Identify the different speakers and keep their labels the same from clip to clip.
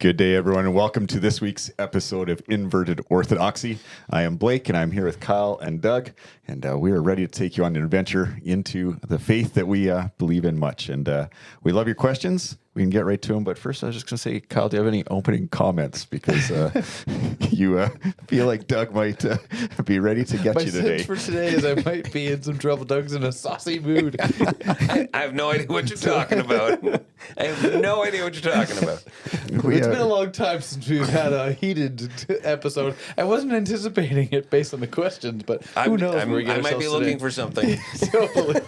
Speaker 1: Good day, everyone, and welcome to this week's episode of Inverted Orthodoxy. I am Blake, and I'm here with Kyle and Doug, and we are ready to take you on an adventure into the faith that we believe in much. And we love your questions. We can get right to them, but first I was just going to say, Kyle, do you have any opening comments? Because you feel like Doug might be ready to get you today.
Speaker 2: My sense for today is I might be in some trouble. Doug's in a saucy mood.
Speaker 3: I have no idea what you're talking about. I have no idea what you're talking about.
Speaker 2: It's been a long time since we've had a heated episode. I wasn't anticipating it based on the questions, but who knows?
Speaker 3: I might be looking for something.
Speaker 2: Totally.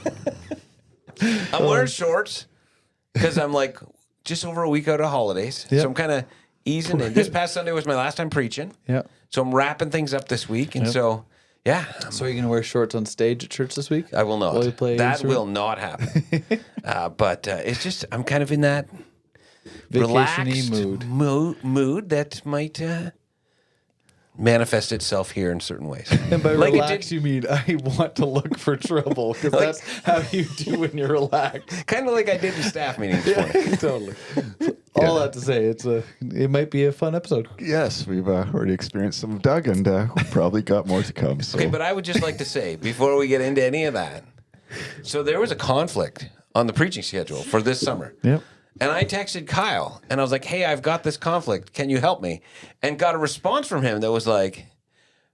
Speaker 3: I'm wearing shorts because I'm like just over a week out of holidays.
Speaker 2: Yep.
Speaker 3: So I'm kind of easing in. This past Sunday was my last time preaching.
Speaker 2: Yeah.
Speaker 3: So I'm wrapping things up this week. And so, yeah.
Speaker 2: So are you going to wear shorts on stage at church this week?
Speaker 3: I will not.
Speaker 2: While you play
Speaker 3: that
Speaker 2: instrument?
Speaker 3: will not happen. But it's just, I'm kind of in that
Speaker 2: Vacation-y
Speaker 3: relaxed mood that might manifest itself here in certain ways.
Speaker 2: And by
Speaker 3: Like
Speaker 2: relax, you mean I want to look for trouble, because that's how you do when you're relaxed.
Speaker 3: Kind of like I did in staff meeting this morning.
Speaker 2: Totally. All that to say, it might be a fun episode.
Speaker 1: Yes, we've already experienced some of Doug, and we've probably got more to come. So.
Speaker 3: Okay, but I would just like to say, before we get into any of that, so there was a conflict on the preaching schedule for this summer.
Speaker 2: Yep.
Speaker 3: And I texted Kyle, and I was like, hey, I've got this conflict. Can you help me? And got a response from him that was like,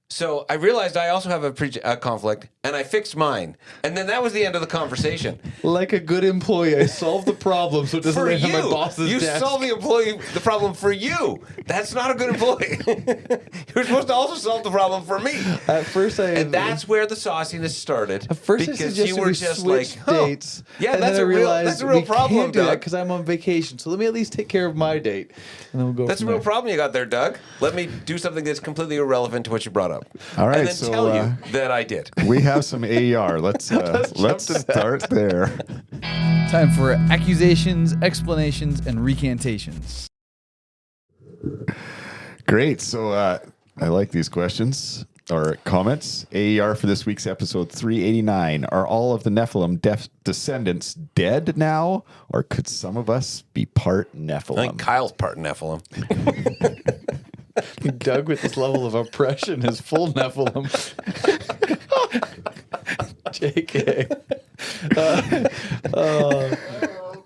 Speaker 3: so I realized I also have a conflict, and I fixed mine. And then that was the end of the conversation.
Speaker 2: Like a good employee, I solved the problem, so it doesn't
Speaker 3: For
Speaker 2: land on my
Speaker 3: you,
Speaker 2: boss's
Speaker 3: you
Speaker 2: desk.
Speaker 3: solved the problem for you. That's not a good employee. You're supposed to also solve the problem for me.
Speaker 2: At first,
Speaker 3: And that's where the sauciness started.
Speaker 2: At first, I
Speaker 3: because
Speaker 2: suggested
Speaker 3: you were
Speaker 2: we
Speaker 3: just
Speaker 2: switch
Speaker 3: like, huh.
Speaker 2: dates.
Speaker 3: Yeah,
Speaker 2: and
Speaker 3: that's
Speaker 2: then I
Speaker 3: a real
Speaker 2: realized
Speaker 3: problem,
Speaker 2: we can't do that
Speaker 3: Doug.
Speaker 2: because I'm on vacation. So let me at least take care of my date, and then we'll go.
Speaker 3: That's a
Speaker 2: from
Speaker 3: real
Speaker 2: there.
Speaker 3: problem you got there, Doug. Let me do something that's completely irrelevant to what you brought up.
Speaker 1: All right,
Speaker 3: and then
Speaker 1: so,
Speaker 3: tell you that I did.
Speaker 1: We have some AER. Let's start there.
Speaker 4: Time for accusations, explanations, and recantations.
Speaker 1: Great. So I like these questions or comments. AER for this week's episode 389. Are all of the Nephilim descendants dead now, or could some of us be part
Speaker 3: I
Speaker 1: Nephilim?
Speaker 3: think Kyle's part Nephilim.
Speaker 2: Doug, with this level of oppression, is full Nephilim. JK.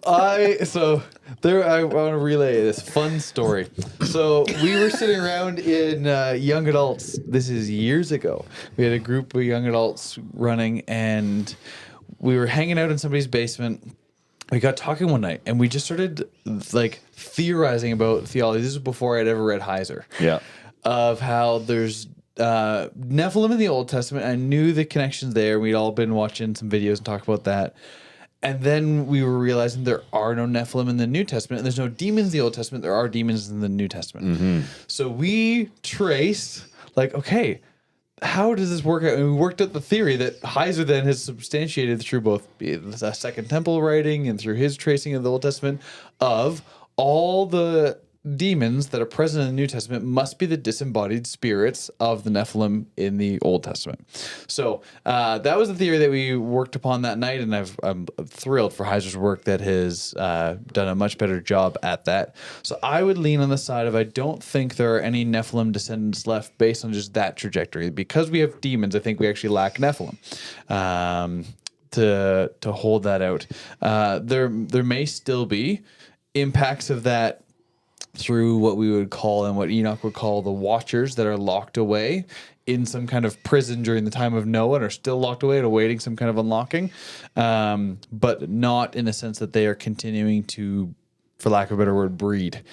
Speaker 2: I want to relay this fun story. So we were sitting around in young adults. This is years ago. We had a group of young adults running, and we were hanging out in somebody's basement. We got talking one night, and we just started like theorizing about theology. This was before I'd ever read Heiser.
Speaker 1: Yeah.
Speaker 2: Of how there's Nephilim in the Old Testament. I knew the connections there. We'd all been watching some videos and talk about that. And then we were realizing there are no Nephilim in the New Testament, and there's no demons in the Old Testament. There are demons in the New Testament.
Speaker 1: Mm-hmm.
Speaker 2: So we traced, like, okay, how does this work out? And we worked out the theory that Heiser then has substantiated through both the Second Temple writing and through his tracing of the Old Testament of all the demons that are present in the New Testament must be the disembodied spirits of the Nephilim in the Old Testament. So that was the theory that we worked upon that night, and I'm thrilled for Heiser's work that has done a much better job at that. So I would lean on the side of I don't think there are any Nephilim descendants left based on just that trajectory. Because we have demons, I think we actually lack Nephilim. To hold that out. There may still be impacts of that through what we would call and what Enoch would call the watchers that are locked away in some kind of prison during the time of Noah and are still locked away and awaiting some kind of unlocking, but not in the sense that they are continuing to, for lack of a better word, breed.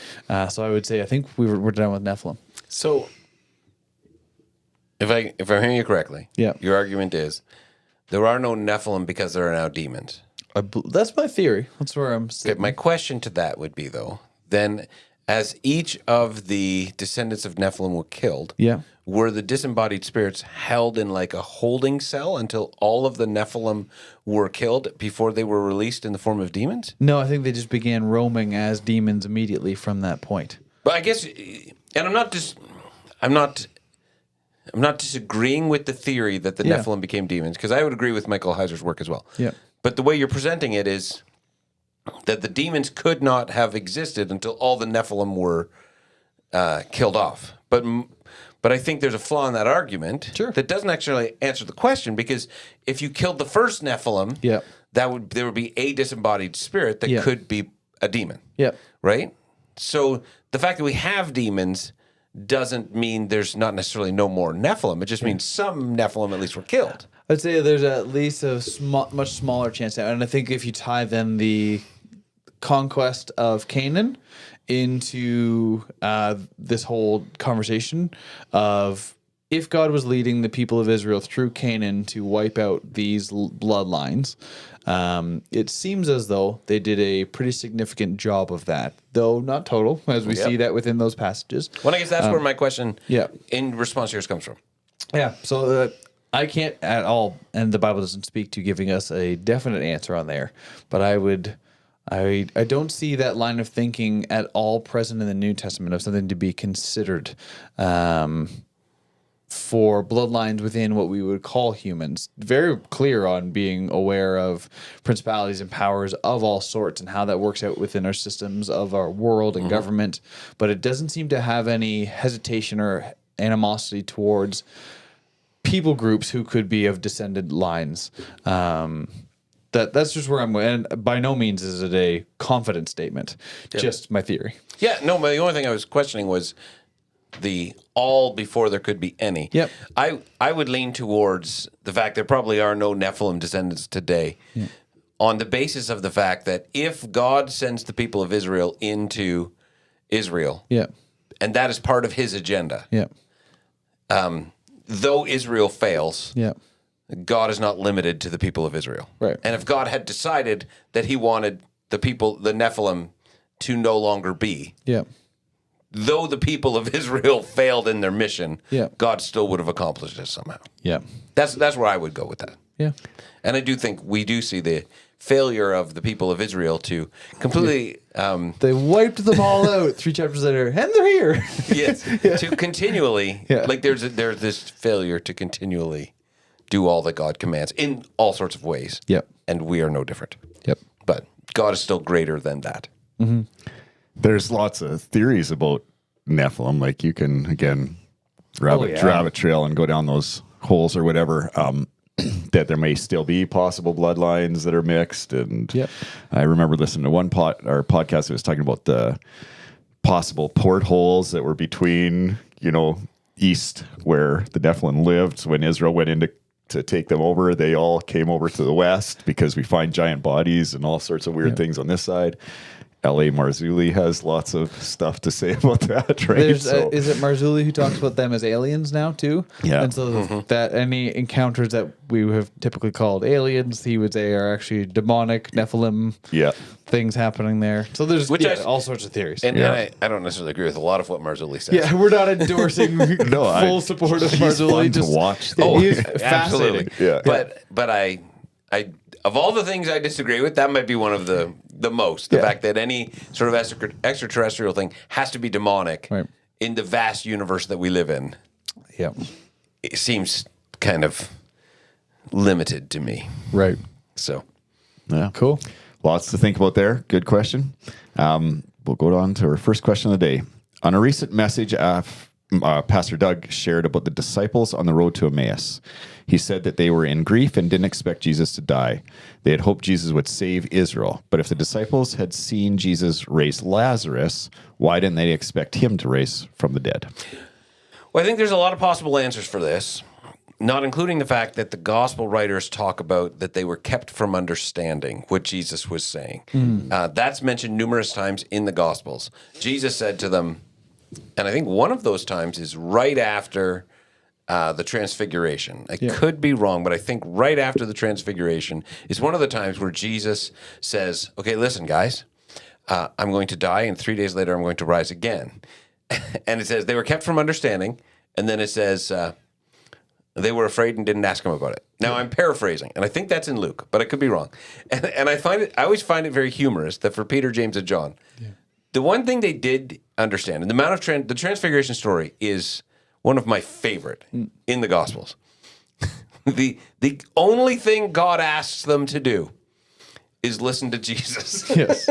Speaker 2: So I would say I think we're done with Nephilim.
Speaker 3: So, if I'm hearing you correctly,
Speaker 2: Yeah.
Speaker 3: your argument is there are no Nephilim because there are now demons.
Speaker 2: That's my theory. That's where I'm
Speaker 3: Okay,
Speaker 2: sitting.
Speaker 3: my question to that would be, though, then as each of the descendants of Nephilim were killed,
Speaker 2: Yeah.
Speaker 3: were the disembodied spirits held in like a holding cell until all of the Nephilim were killed before they were released in the form of demons?
Speaker 2: No, I think they just began roaming as demons immediately from that point.
Speaker 3: But I guess, and I'm not disagreeing with the theory that the
Speaker 2: Yeah.
Speaker 3: Nephilim became demons, because I would agree with Michael Heiser's work as well.
Speaker 2: Yeah.
Speaker 3: But the way you're presenting it is that the demons could not have existed until all the Nephilim were killed off. But I think there's a flaw in that argument that doesn't actually answer the question, because if you killed the first Nephilim, there would be a disembodied spirit that could be a demon. Right? So the fact that we have demons doesn't mean there's not necessarily no more Nephilim. It just means some Nephilim at least were killed.
Speaker 2: I'd say there's at least a much smaller chance now. And I think if you tie then the conquest of Canaan into this whole conversation of if God was leading the people of Israel through Canaan to wipe out these bloodlines, it seems as though they did a pretty significant job of that, though not total, as we see that within those passages.
Speaker 3: Well, I guess that's where my question in response to yours comes from.
Speaker 2: Yeah, so I can't at all, and the Bible doesn't speak to giving us a definite answer on there, but I don't see that line of thinking at all present in the New Testament of something to be considered for bloodlines within what we would call humans. Very clear on being aware of principalities and powers of all sorts and how that works out within our systems of our world and government, but it doesn't seem to have any hesitation or animosity towards people groups who could be of descendant lines. That's just where I'm going. And by no means is it a confident statement, just my theory.
Speaker 3: Yeah, no, but the only thing I was questioning was the all before there could be any.
Speaker 2: Yep.
Speaker 3: I would lean towards the fact there probably are no Nephilim descendants today on the basis of the fact that if God sends the people of Israel into Israel, and that is part of his agenda, though Israel fails, God is not limited to the people of Israel.
Speaker 2: Right.
Speaker 3: And if God had decided that he wanted the Nephilim, to no longer be, though the people of Israel failed in their mission, God still would have accomplished it somehow. That's where I would go with that. And I do think we do see the failure of the people of Israel to completely...
Speaker 2: they wiped them all out 3 chapters later, and they're here.
Speaker 3: To continually... Like there's this failure to continually do all that God commands in all sorts of ways. And we are no different. But God is still greater than that.
Speaker 1: There's lots of theories about Nephilim. Like you can, again, rabbit trail and go down those holes or whatever, that there may still be possible bloodlines that are mixed. And I remember listening to one podcast that was talking about the possible portholes that were between, east where the Nephilim lived. So when Israel went in to take them over, they all came over to the west because we find giant bodies and all sorts of weird things on this side. L.A. Marzulli has lots of stuff to say about that, right?
Speaker 2: Is it Marzulli who talks about them as aliens now, too? And so that any encounters that we have typically called aliens, he would say are actually demonic, Nephilim things happening there. So there's all sorts of theories.
Speaker 3: And I don't necessarily agree with a lot of what Marzulli says.
Speaker 2: Yeah, we're not endorsing full support of Marzulli.
Speaker 1: Fun to watch.
Speaker 2: He's fascinating.
Speaker 3: But I of all the things I disagree with, that might be one of the most. The fact that any sort of extraterrestrial thing has to be demonic in the vast universe that we live in. It seems kind of limited to me.
Speaker 2: Right.
Speaker 3: So.
Speaker 1: Yeah.
Speaker 2: Cool.
Speaker 1: Lots to think about there. Good question. We'll go on to our first question of the day. On a recent message, Pastor Doug shared about the disciples on the road to Emmaus. He said that they were in grief and didn't expect Jesus to die. They had hoped Jesus would save Israel. But if the disciples had seen Jesus raise Lazarus, why didn't they expect him to raise from the dead?
Speaker 3: Well, I think there's a lot of possible answers for this, not including the fact that the gospel writers talk about that they were kept from understanding what Jesus was saying. That's mentioned numerous times in the Gospels. Jesus said to them, and I think one of those times is right after the Transfiguration. I could be wrong, but I think right after the Transfiguration is one of the times where Jesus says, okay, listen, guys, I'm going to die, and 3 days later I'm going to rise again. And it says they were kept from understanding, and then it says they were afraid and didn't ask him about it. Now, I'm paraphrasing, and I think that's in Luke, but I could be wrong. And I always find it very humorous that for Peter, James, and John, the one thing they did understand, and the amount of the Transfiguration story is one of my favorite in the Gospels. The only thing God asks them to do is listen to Jesus.
Speaker 2: Yes.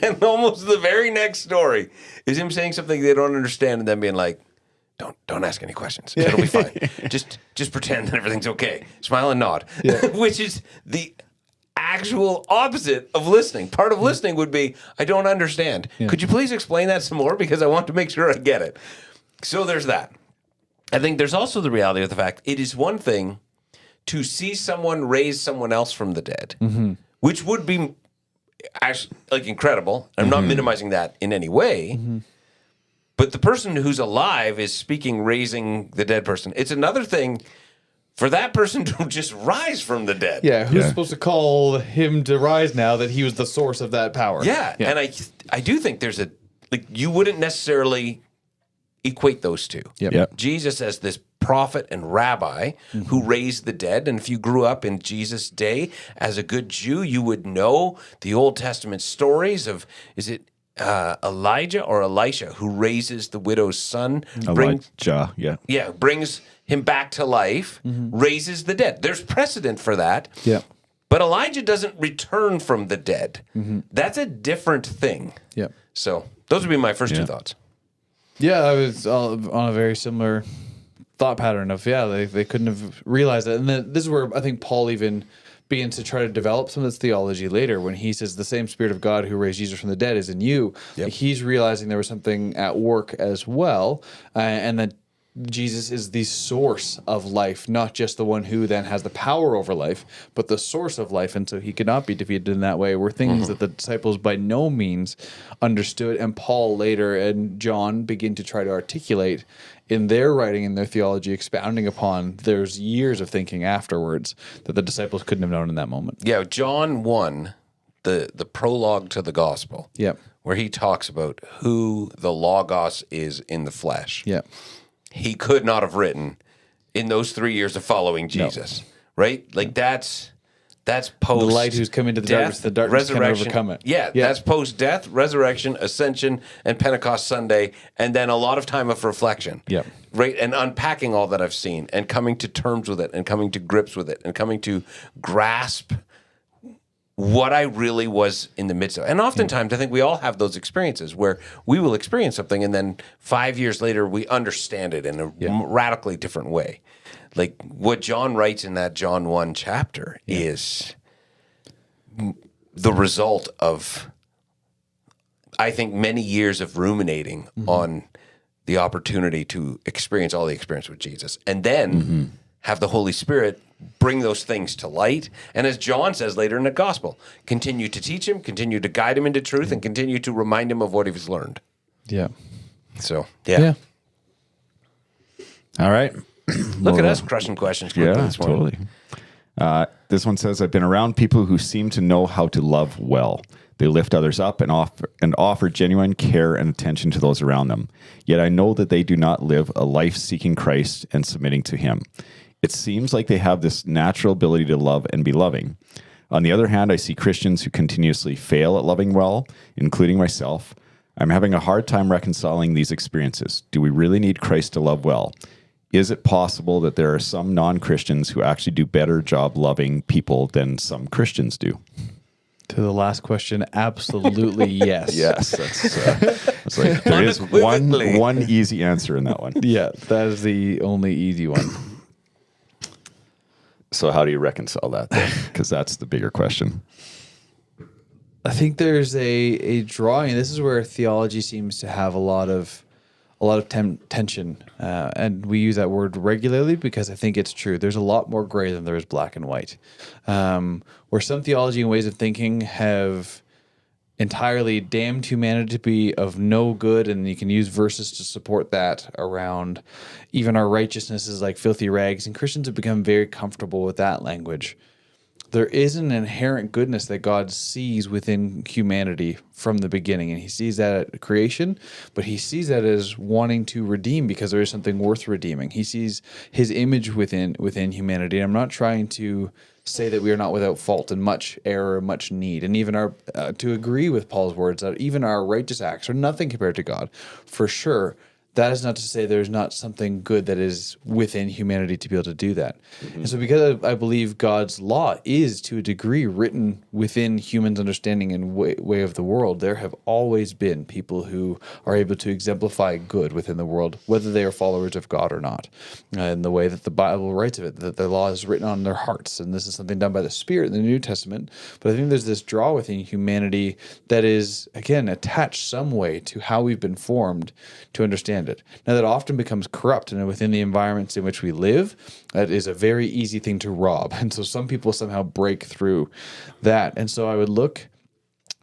Speaker 3: And almost the very next story is him saying something they don't understand and then being like, don't ask any questions. It'll be fine. Just pretend that everything's okay. Smile and nod.
Speaker 2: Yeah.
Speaker 3: Which is the actual opposite of listening. Part of listening would be, I don't understand.
Speaker 2: Yeah.
Speaker 3: Could you please explain that some more? Because I want to make sure I get it. So there's that. I think there's also the reality of the fact it is one thing to see someone raise someone else from the dead, which would be actually like incredible. I'm not minimizing that in any way. But the person who's alive is speaking, raising the dead person. It's another thing for that person to just rise from the dead.
Speaker 2: Yeah, who's supposed to call him to rise now that he was the source of that power?
Speaker 3: Yeah, and I do think there's you wouldn't necessarily equate those two.
Speaker 1: Yep.
Speaker 3: Jesus as this prophet and rabbi who raised the dead, and if you grew up in Jesus' day as a good Jew, you would know the Old Testament stories of, is it Elijah or Elisha who raises the widow's son?
Speaker 1: Elijah, yeah.
Speaker 3: Yeah, brings him back to life, raises the dead. There's precedent for that.
Speaker 2: Yeah.
Speaker 3: But Elijah doesn't return from the dead. That's a different thing.
Speaker 2: Yeah.
Speaker 3: So those would be my first two thoughts.
Speaker 2: Yeah, I was on a very similar thought pattern of, they couldn't have realized that. And then this is where I think Paul even begins to try to develop some of this theology later when he says the same Spirit of God who raised Jesus from the dead is in you.
Speaker 3: Yep.
Speaker 2: He's realizing there was something at work as well, and that Jesus is the source of life, not just the one who then has the power over life, but the source of life. And so he could not be defeated in that way, were things that the disciples by no means understood. And Paul later and John begin to try to articulate in their writing and their theology, expounding upon there's years of thinking afterwards that the disciples couldn't have known in that moment.
Speaker 3: Yeah, John 1, the prologue to the gospel,
Speaker 2: Yep.
Speaker 3: where he talks about who the Logos is in the flesh.
Speaker 2: Yep.
Speaker 3: He could not have written in those 3 years of following Jesus, right? Like that's post
Speaker 2: The light who's come into the darkness, the darkness cannot overcome it.
Speaker 3: Yeah, that's post death, resurrection, ascension, and Pentecost Sunday, and then a lot of time of reflection.
Speaker 2: Yep.
Speaker 3: Right, and unpacking all that I've seen, and coming to terms with it, and coming to grips with it, and coming to grasp what I really was in the midst of. And oftentimes, I think we all have those experiences where we will experience something, and then 5 years later, we understand it in a radically different way. Like what John writes in that John 1 chapter is the result of, I think, many years of ruminating on the opportunity to experience all the experience with Jesus, and then have the Holy Spirit bring those things to light. And as John says later in the gospel, continue to teach him, continue to guide him into truth, and continue to remind him of what he's learned.
Speaker 2: Yeah.
Speaker 3: So,
Speaker 2: Yeah.
Speaker 1: All right.
Speaker 3: Look at us crushing questions quickly this morning.
Speaker 1: Totally. This one says, I've been around people who seem to know how to love well. They lift others up and offer genuine care and attention to those around them. Yet I know that they do not live a life seeking Christ and submitting to him. It seems like they have this natural ability to love and be loving. On the other hand, I see Christians who continuously fail at loving well, including myself. I'm having a hard time reconciling these experiences. Do we really need Christ to love well? Is it possible that there are some non-Christians who actually do better job loving people than some Christians do?
Speaker 2: To the last question, absolutely yes.
Speaker 1: Yes, that's like there is one easy answer in that one.
Speaker 2: Yeah, that is the only easy one.
Speaker 1: So how do you reconcile that then? Because that's the bigger question.
Speaker 2: I think there's a drawing. This is where theology seems to have a lot of tension, and we use that word regularly because I think it's true. There's a lot more gray than there is black and white. Where some theology and ways of thinking have entirely damned humanity to be of no good, and you can use verses to support that around even our righteousness is like filthy rags, and Christians have become very comfortable with that language. There is an inherent goodness that God sees within humanity from the beginning, and he sees that at creation, but he sees that as wanting to redeem because there is something worth redeeming. He sees his image within humanity. And I'm not trying to say that we are not without fault and much error, much need, and even our to agree with Paul's words that even our righteous acts are nothing compared to God. For sure, that is not to say there's not something good that is within humanity to be able to do that. And so because I believe God's law is to a degree written within humans' understanding and way of the world, there have always been people who are able to exemplify good within the world, whether they are followers of God or not. In the way that the Bible writes of it, that the law is written on their hearts, and this is something done by the Spirit in the New Testament. But I think there's this draw within humanity that is, again, attached some way to how we've been formed to understand it. Now, that often becomes corrupt, and within the environments in which we live, that is a very easy thing to rob. And so some people somehow break through that. And so I would look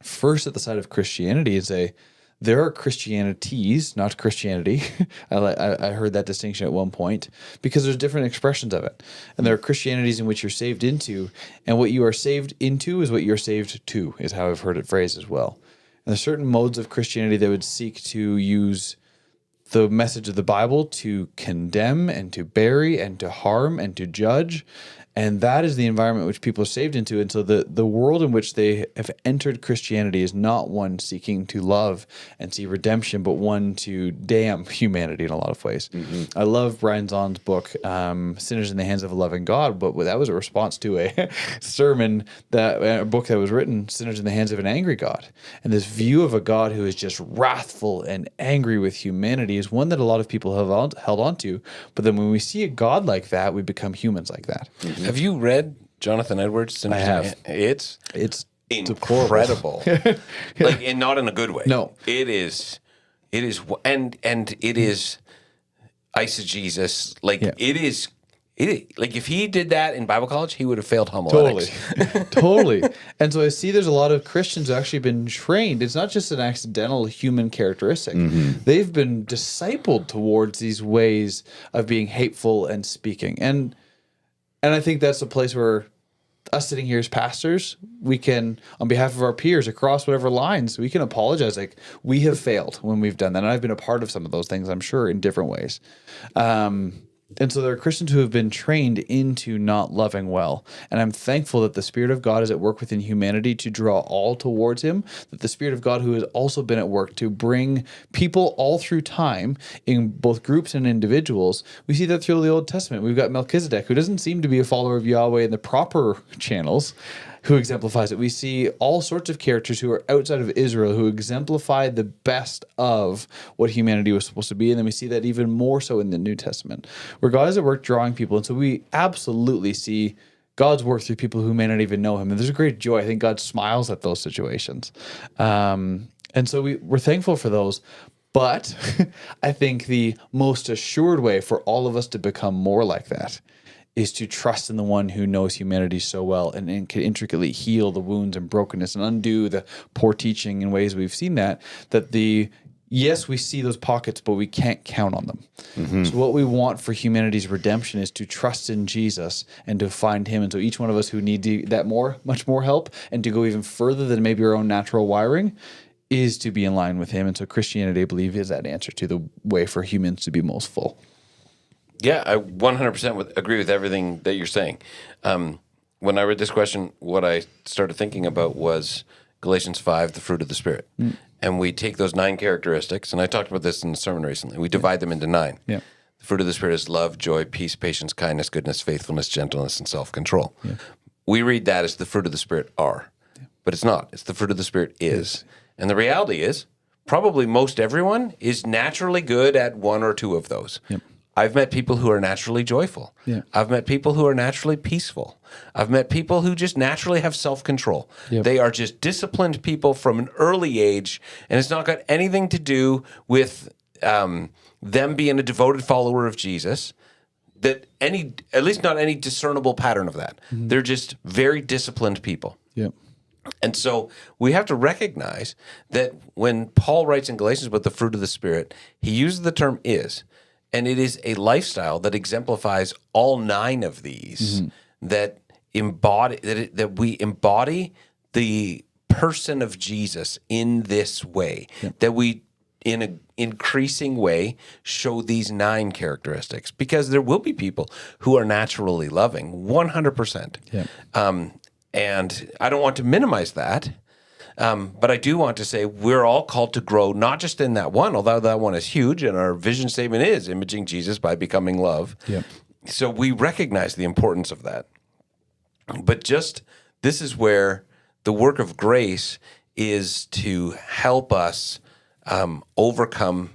Speaker 2: first at the side of Christianity and say, there are Christianities, not Christianity. I heard that distinction at one point because there's different expressions of it. And there are Christianities in which you're saved into, and what you are saved into is what you're saved to, is how I've heard it phrased as well. And there's certain modes of Christianity that would seek to use the message of the Bible to condemn and to bury and to harm and to judge. And that is the environment which people are saved into. And so the world in which they have entered Christianity is not one seeking to love and see redemption, but one to damn humanity in a lot of ways. I love Brian Zahn's book, Sinners in the Hands of a Loving God, but that was a response to a sermon, a book that was written, Sinners in the Hands of an Angry God. And this view of a God who is just wrathful and angry with humanity is one that a lot of people have held on to. But then when we see a God like that, we become humans like that.
Speaker 3: Have you read Jonathan Edwards?
Speaker 2: I have.
Speaker 3: It's
Speaker 2: incredible.
Speaker 3: Like, and not in a good way.
Speaker 2: No.
Speaker 3: It is, and it is eisegesis. Like, it is, like, if he did that in Bible college, he would have failed homiletics.
Speaker 2: Totally. And so I see there's a lot of Christians who have actually been trained. It's not just an accidental human characteristic. They've been discipled towards these ways of being hateful and speaking. And I think that's a place where us sitting here as pastors, we can, on behalf of our peers across whatever lines, we can apologize. Like, we have failed when we've done that. And I've been a part of some of those things, I'm sure, in different ways. And so there are Christians who have been trained into not loving well. And I'm thankful that the Spirit of God is at work within humanity to draw all towards Him, that the Spirit of God who has also been at work to bring people all through time in both groups and individuals. We see that through the Old Testament. We've got Melchizedek, who doesn't seem to be a follower of Yahweh in the proper channels, who exemplifies it. We see all sorts of characters who are outside of Israel who exemplify the best of what humanity was supposed to be. And then we see that even more so in the New Testament, where God is at work drawing people. And so we absolutely see God's work through people who may not even know Him. And there's a great joy. I think God smiles at those situations. And so we're thankful for those. But I think the most assured way for all of us to become more like that is to trust in the one who knows humanity so well and can intricately heal the wounds and brokenness and undo the poor teaching in ways we've seen that yes, we see those pockets, but we can't count on them. So what we want for humanity's redemption is to trust in Jesus and to find Him. And so each one of us who need that much more help and to go even further than maybe our own natural wiring is to be in line with Him. And so Christianity, I believe, is that answer to the way for humans to be most full.
Speaker 3: Yeah, I 100% agree with everything that you're saying. When I read this question, what I started thinking about was Galatians 5, the fruit of the Spirit. And we take those 9 characteristics, and I talked about this in a sermon recently. We divide them into 9. The fruit of the Spirit is love, joy, peace, patience, kindness, goodness, faithfulness, gentleness, and self-control. We read that as the fruit of the Spirit are. But it's not. It's the fruit of the Spirit is. And the reality is, probably most everyone is naturally good at 1 or 2 of those. I've met people who are naturally joyful. I've met people who are naturally peaceful. I've met people who just naturally have self-control. They are just disciplined people from an early age, and it's not got anything to do with them being a devoted follower of Jesus, at least not any discernible pattern of that. They're just very disciplined people. And so we have to recognize that when Paul writes in Galatians about the fruit of the Spirit, he uses the term is. And it is a lifestyle that exemplifies all 9 of these that we embody the person of Jesus in this way, that we, in an increasing way, show these 9 characteristics, because there will be people who are naturally loving, 100%. And I don't want to minimize that. But I do want to say we're all called to grow, not just in that one, although that one is huge, and our vision statement is imaging Jesus by becoming love.
Speaker 2: Yep.
Speaker 3: So we recognize the importance of that. But just this is where the work of grace is to help us overcome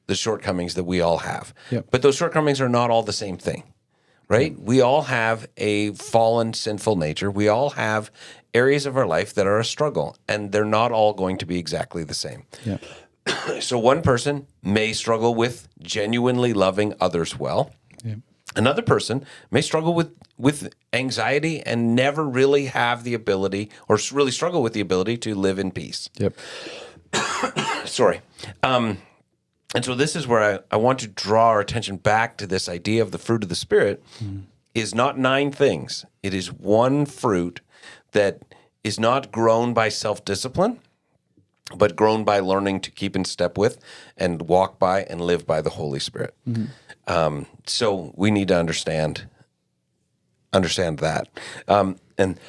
Speaker 3: the shortcomings that we all have.
Speaker 2: Yep.
Speaker 3: But those shortcomings are not all the same thing, right? We all have a fallen, sinful nature. We all have areas of our life that are a struggle, and they're not all going to be exactly the same.
Speaker 2: Yeah.
Speaker 3: So one person may struggle with genuinely loving others well.
Speaker 2: Yeah.
Speaker 3: Another person may struggle with anxiety and never really have the ability, or really struggle with the ability to live in peace.
Speaker 2: Yep.
Speaker 3: Sorry. And so this is where I want to draw our attention back to this idea of the fruit of the Spirit is not 9 things. It is one fruit that is not grown by self-discipline, but grown by learning to keep in step with and walk by and live by the Holy Spirit. So we need to understand that. And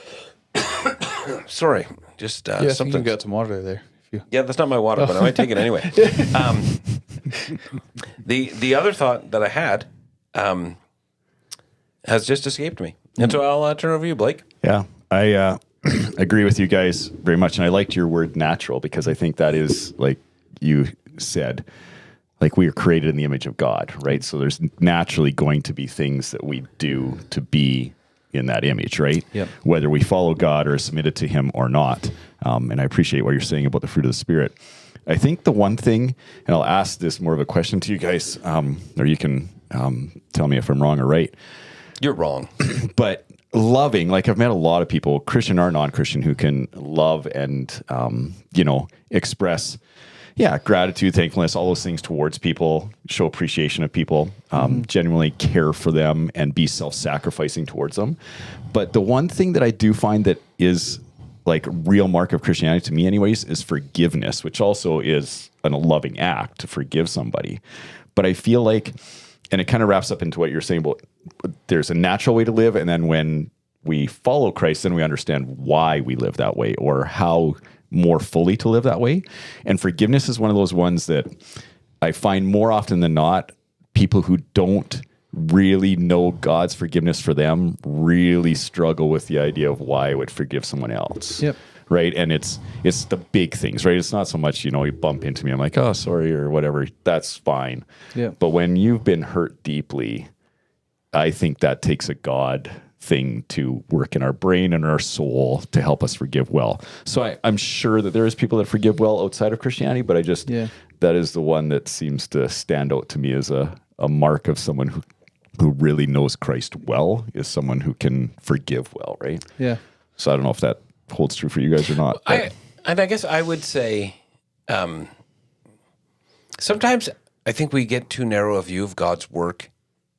Speaker 3: sorry, just
Speaker 2: Yeah, I think
Speaker 3: something.
Speaker 2: you got some water there. If you...
Speaker 3: Yeah, that's not my water, but I might take it anyway. The other thought that I had has just escaped me. And so I'll turn it over to you, Blake.
Speaker 1: Yeah, I agree with you guys very much. And I liked your word natural, because I think that is, like you said, like we are created in the image of God, right? So there's naturally going to be things that we do to be in that image, right?
Speaker 2: Yep.
Speaker 1: Whether we follow God or are submitted to him or not. And I appreciate what you're saying about the fruit of the Spirit. I think the one thing, and I'll ask this more of a question to you guys, or you can tell me if I'm wrong or right.
Speaker 3: You're wrong.
Speaker 1: But loving, like I've met a lot of people, Christian or non-Christian, who can love and, express, gratitude, thankfulness, all those things towards people, show appreciation of people, genuinely care for them and be self-sacrificing towards them. But the one thing that I do find that is like real mark of Christianity to me anyways is forgiveness, which also is a loving act to forgive somebody. But I feel like, and it kind of wraps up into what you're saying about there's a natural way to live, and then when we follow Christ, then we understand why we live that way or how more fully to live that way. And forgiveness is one of those ones that I find more often than not, people who don't really know God's forgiveness for them really struggle with the idea of why I would forgive someone else.
Speaker 2: Yep.
Speaker 1: Right. And it's the big things, right? It's not so much, you bump into me, I'm like, oh, sorry, or whatever. That's fine.
Speaker 2: Yeah.
Speaker 1: But when you've been hurt deeply, I think that takes a God thing to work in our brain and our soul to help us forgive well. So I'm sure that there is people that forgive well outside of Christianity, but that is the one that seems to stand out to me as a mark of someone who really knows Christ well, is someone who can forgive well, right?
Speaker 2: Yeah.
Speaker 1: So I don't know if that holds true for you guys or not.
Speaker 3: I guess I would say sometimes I think we get too narrow a view of God's work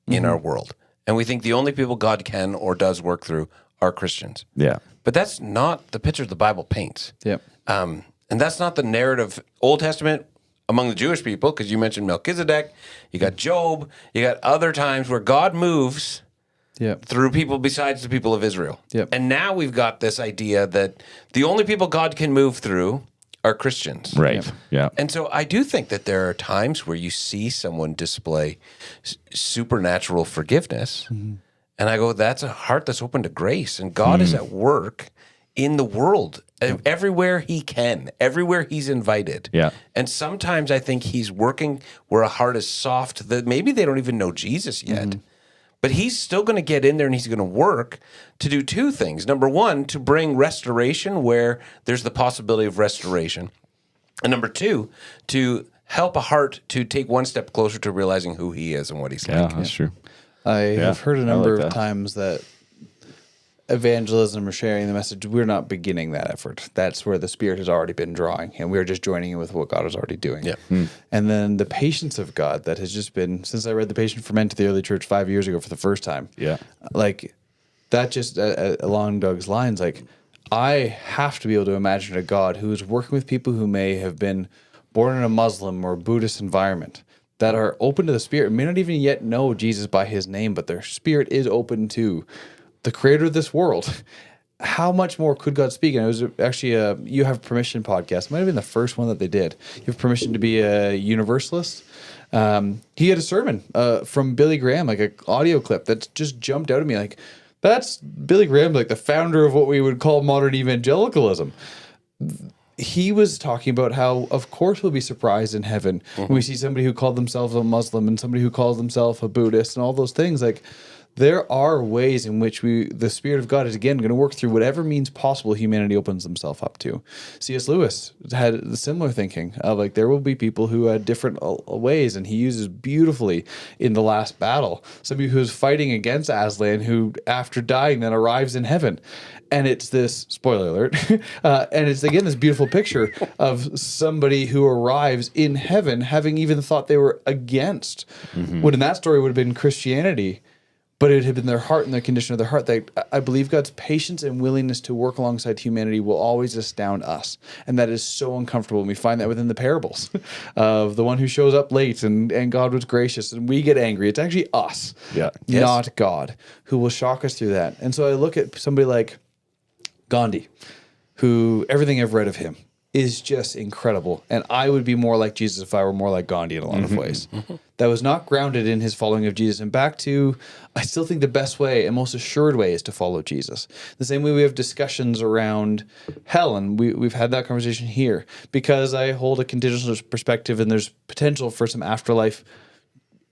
Speaker 3: in our world. And we think the only people God can or does work through are Christians.
Speaker 1: Yeah.
Speaker 3: But that's not the picture the Bible paints.
Speaker 2: Yep.
Speaker 3: And that's not the narrative. Old Testament among the Jewish people, because you mentioned Melchizedek, you got Job, you got other times where God moves through people besides the people of Israel.
Speaker 2: Yep.
Speaker 3: And now we've got this idea that the only people God can move through are Christians.
Speaker 1: Right.
Speaker 2: Yep.
Speaker 1: Yeah.
Speaker 3: And so I do think that there are times where you see someone display supernatural forgiveness, and I go, that's a heart that's open to grace, and God is at work in the world everywhere he can, everywhere he's invited.
Speaker 1: Yeah.
Speaker 3: And sometimes I think he's working where a heart is soft that maybe they don't even know Jesus yet. But he's still going to get in there and he's going to work to do 2 things. Number 1, to bring restoration where there's the possibility of restoration. And number 2, to help a heart to take one step closer to realizing who he is and what he's
Speaker 1: Yeah,
Speaker 3: like.
Speaker 1: that's true.
Speaker 2: I have heard a number
Speaker 1: like
Speaker 2: of
Speaker 1: that.
Speaker 2: times that evangelism or sharing the message, we're not beginning that effort. That's where the Spirit has already been drawing, and we're just joining in with what God is already doing.
Speaker 3: Yeah.
Speaker 2: And then the patience of God that has just been, since I read The Patient for Men to the early church 5 years ago for the first time.
Speaker 1: Yeah.
Speaker 2: Like, that just, along Doug's lines, like, I have to be able to imagine a God who is working with people who may have been born in a Muslim or Buddhist environment, that are open to the Spirit, may not even yet know Jesus by his name, but their spirit is open to the creator of this world. how much more could God speak? And it was actually a You Have Permission podcast. It might have been the first one that they did. You have permission to be a universalist. He had a sermon from Billy Graham, like an audio clip that just jumped out at me. Like, that's Billy Graham, like the founder of what we would call modern evangelicalism. He was talking about how, of course, we'll be surprised in heaven when we see somebody who called themselves a Muslim and somebody who calls themselves a Buddhist and all those things. Like, there are ways in which the Spirit of God is, again, going to work through whatever means possible humanity opens themselves up to. C.S. Lewis had the similar thinking of, like, there will be people who had different ways, and he uses beautifully in The Last Battle somebody who's fighting against Aslan, who, after dying, then arrives in heaven. And it's this, spoiler alert, and it's, again, this beautiful picture of somebody who arrives in heaven having even thought they were against. What in that story would have been Christianity, but it had been their heart and their condition of their heart. That I believe God's patience and willingness to work alongside humanity will always astound us. And that is so uncomfortable. And we find that within the parables of the one who shows up late and God was gracious and we get angry. It's actually us, not God, who will shock us through that. And so I look at somebody like Gandhi, who everything I've read of him is just incredible. And I would be more like Jesus if I were more like Gandhi in a lot of ways. That was not grounded in his following of Jesus. And back to, I still think the best way and most assured way is to follow Jesus. The same way we have discussions around hell, and we've had that conversation here, because I hold a contingent perspective and there's potential for some afterlife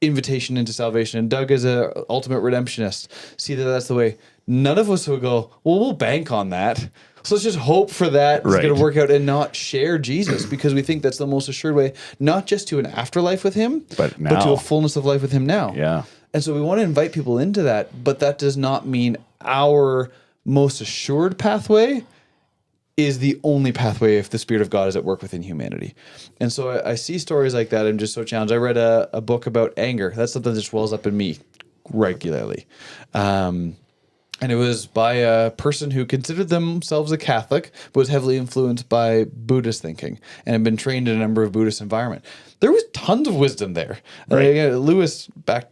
Speaker 2: invitation into salvation. And Doug, as an ultimate redemptionist, see that that's the way. None of us would go, well, we'll bank on that. So let's just hope for that it's going to work out and not share Jesus, because we think that's the most assured way, not just to an afterlife with him, but to a fullness of life with him now.
Speaker 1: Yeah.
Speaker 2: And so we want to invite people into that, but that does not mean our most assured pathway is the only pathway if the Spirit of God is at work within humanity. And so I see stories like that. I'm just so challenged. I read a book about anger. That's something that just wells up in me regularly. And it was by a person who considered themselves a Catholic, but was heavily influenced by Buddhist thinking and had been trained in a number of Buddhist environment. There was tons of wisdom there. Lewis, back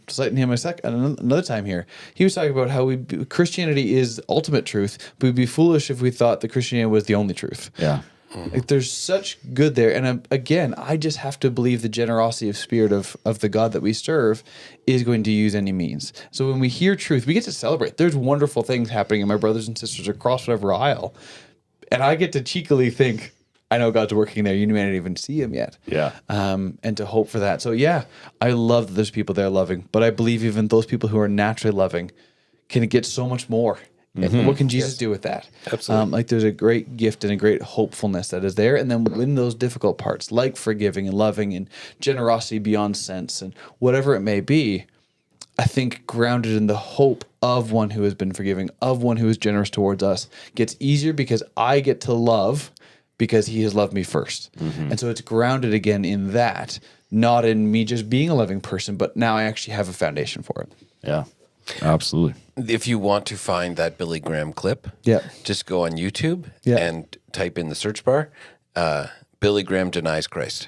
Speaker 2: citing him another time here, he was talking about how Christianity is ultimate truth, but we'd be foolish if we thought that Christianity was the only truth.
Speaker 1: Yeah.
Speaker 2: Like, there's such good there. And again, I just have to believe the generosity of spirit of the God that we serve is going to use any means. So when we hear truth, we get to celebrate. There's wonderful things happening in my brothers and sisters across whatever aisle. And I get to cheekily think, I know God's working there. You may not even see him yet.
Speaker 1: Yeah.
Speaker 2: And to hope for that. So yeah, I love that there's people there loving, but I believe even those people who are naturally loving can get so much more. And what can Jesus do with that?
Speaker 3: Absolutely.
Speaker 2: Like, there's a great gift and a great hopefulness that is there. And then in those difficult parts, like forgiving and loving and generosity beyond sense and whatever it may be, I think grounded in the hope of one who has been forgiving, of one who is generous towards us, gets easier because I get to love because he has loved me first. And so it's grounded again in that, not in me just being a loving person, but now I actually have a foundation for it.
Speaker 1: Yeah. Absolutely.
Speaker 3: If you want to find that Billy Graham clip, just go on YouTube and type in the search bar, Billy Graham denies Christ.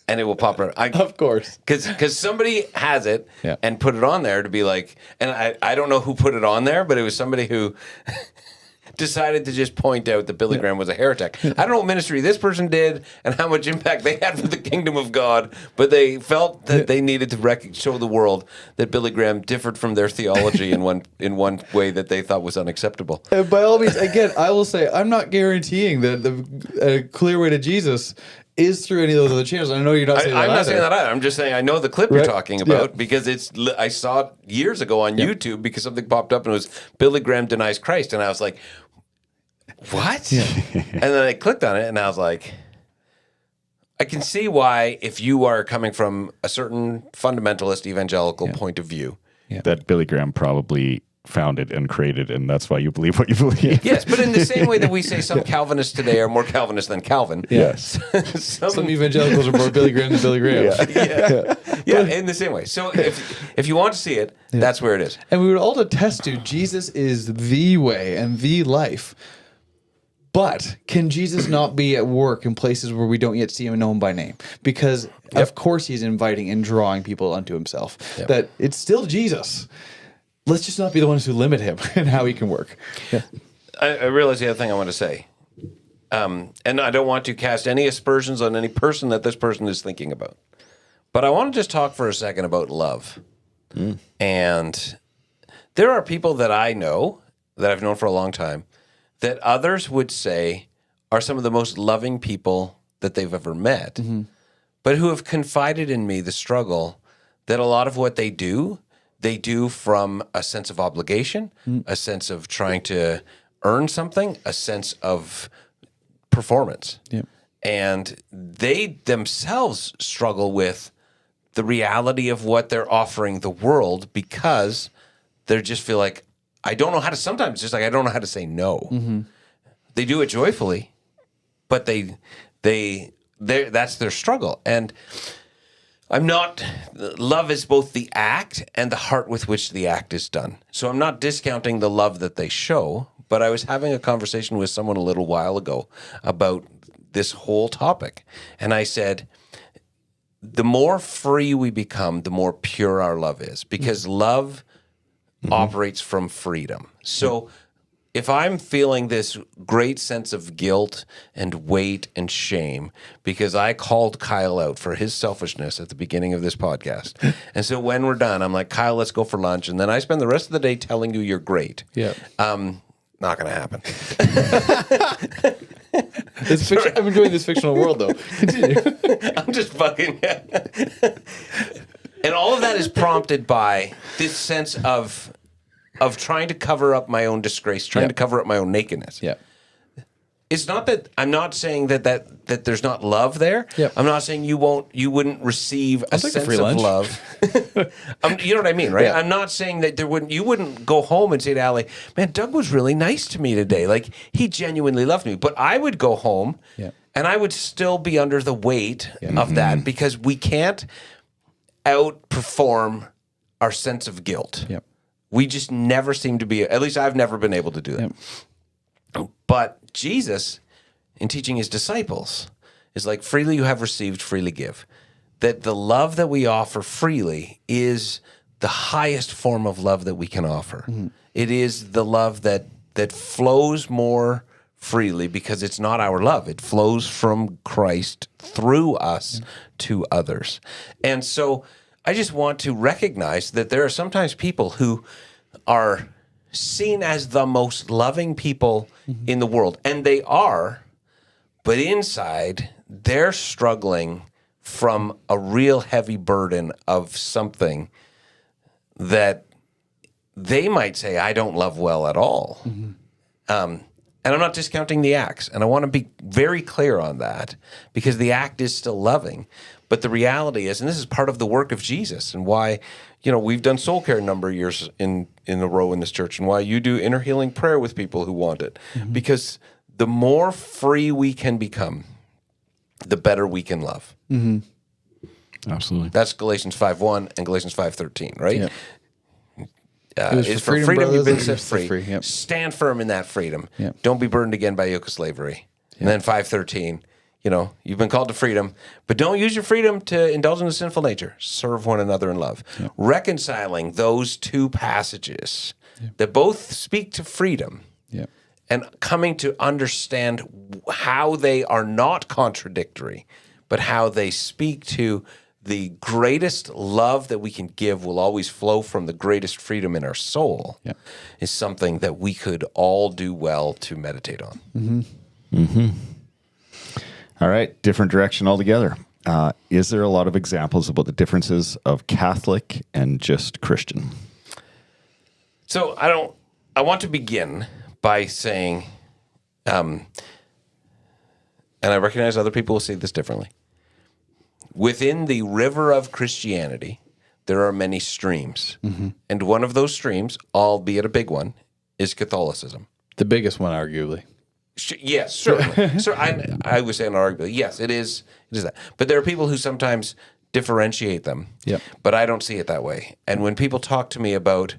Speaker 3: And it will pop up.
Speaker 2: Of course.
Speaker 3: Because somebody has it and put it on there to be like, and I don't know who put it on there, but it was somebody who decided to just point out that Billy Graham was a heretic. I don't know what ministry this person did and how much impact they had for the kingdom of God, but they felt that they needed to show the world that Billy Graham differed from their theology in one way that they thought was unacceptable.
Speaker 2: And by all means, again, I will say, I'm not guaranteeing that a clear way to Jesus is through any of those other channels. I know you're not saying that.
Speaker 3: I'm not saying that either. I'm just saying I know the clip you're talking about because I saw it years ago on YouTube because something popped up and it was Billy Graham denies Christ, and I was like, what? And then I clicked on it and I was like, I can see why, if you are coming from a certain fundamentalist evangelical point of view,
Speaker 1: that Billy Graham probably founded and created, and that's why you believe what you believe.
Speaker 3: Yes, but in the same way that we say some Calvinists today are more Calvinist than Calvin.
Speaker 1: Yes.
Speaker 2: Some evangelicals are more Billy Graham than Billy Graham.
Speaker 3: Yeah, in the same way. So if you want to see it, that's where it is.
Speaker 2: And we would all attest to Jesus is the way and the life. But can Jesus not be at work in places where we don't yet see him and know him by name? Because, of course, he's inviting and drawing people unto himself. That it's still Jesus. Let's just not be the ones who limit him and how he can work.
Speaker 3: I realize the other thing I want to say. And I don't want to cast any aspersions on any person that this person is thinking about. But I want to just talk for a second about love. And there are people that I know, that I've known for a long time, that others would say are some of the most loving people that they've ever met, but who have confided in me the struggle that a lot of what they do from a sense of obligation, a sense of trying to earn something, a sense of performance.
Speaker 2: Yep.
Speaker 3: And they themselves struggle with the reality of what they're offering the world because they just feel like, I don't know how to, sometimes just like, I don't know how to say no. They do it joyfully, but that's their struggle. And love is both the act and the heart with which the act is done. So I'm not discounting the love that they show, but I was having a conversation with someone a little while ago about this whole topic. And I said, the more free we become, the more pure our love is, because love operates from freedom. So if I'm feeling this great sense of guilt and weight and shame because I called Kyle out for his selfishness at the beginning of this podcast, and so when we're done, I'm like, Kyle, let's go for lunch, and then I spend the rest of the day telling you you're great.
Speaker 2: Yeah.
Speaker 3: Not going to happen.
Speaker 2: I'm enjoying this fictional world, though. Continue.
Speaker 3: I'm just fucking. And all of that is prompted by this sense of trying to cover up my own disgrace, trying to cover up my own nakedness.
Speaker 2: Yeah.
Speaker 3: It's not that I'm not saying that there's not love there.
Speaker 2: Yep.
Speaker 3: I'm not saying you wouldn't receive a sense
Speaker 2: free
Speaker 3: of
Speaker 2: lunch.
Speaker 3: love. You know what I mean, right?
Speaker 2: Yeah.
Speaker 3: I'm not saying that you wouldn't go home and say to Allie, man, Doug was really nice to me today. Like, he genuinely loved me. But I would go home and I would still be under the weight of that because we can't outperform our sense of guilt.
Speaker 2: Yep.
Speaker 3: We just never seem to be, at least I've never been able to do that.
Speaker 2: Yep.
Speaker 3: But Jesus, in teaching his disciples, is like, freely you have received, freely give. That the love that we offer freely is the highest form of love that we can offer. It is the love that flows more freely because it's not our love. It flows from Christ through us to others. And so I just want to recognize that there are sometimes people who are seen as the most loving people in the world. And they are, but inside, they're struggling from a real heavy burden of something that they might say, I don't love well at all. And I'm not discounting the acts. And I want to be very clear on that because the act is still loving. But the reality is, and this is part of the work of Jesus and why, we've done soul care a number of years in a row in this church and why you do inner healing prayer with people who want it. Because the more free we can become, the better we can love.
Speaker 1: Absolutely.
Speaker 3: That's Galatians 5:1 and Galatians 5:13, right?
Speaker 2: Yeah.
Speaker 3: It's for freedom you've been set
Speaker 2: brothers,
Speaker 3: free.
Speaker 2: free. Yep.
Speaker 3: Stand firm in that freedom.
Speaker 2: Yep.
Speaker 3: Don't be burdened again by yoke of slavery. And then 5:13, you've been called to freedom, but don't use your freedom to indulge in the sinful nature. Serve one another in love. Yep. Reconciling those two passages that both speak to freedom and coming to understand how they are not contradictory, but how they speak to the greatest love that we can give will always flow from the greatest freedom in our soul is something that we could all do well to meditate on.
Speaker 1: All right, different direction altogether. Is there a lot of examples about the differences of Catholic and just Christian?
Speaker 3: So I want to begin by saying, and I recognize other people will see this differently. Within the river of Christianity, there are many streams. And one of those streams, albeit a big one, is Catholicism.
Speaker 2: The biggest one, arguably.
Speaker 3: Yes, certainly. I was saying arguably. Yes, it is that. But there are people who sometimes differentiate them.
Speaker 2: Yep.
Speaker 3: But I don't see it that way. And when people talk to me about,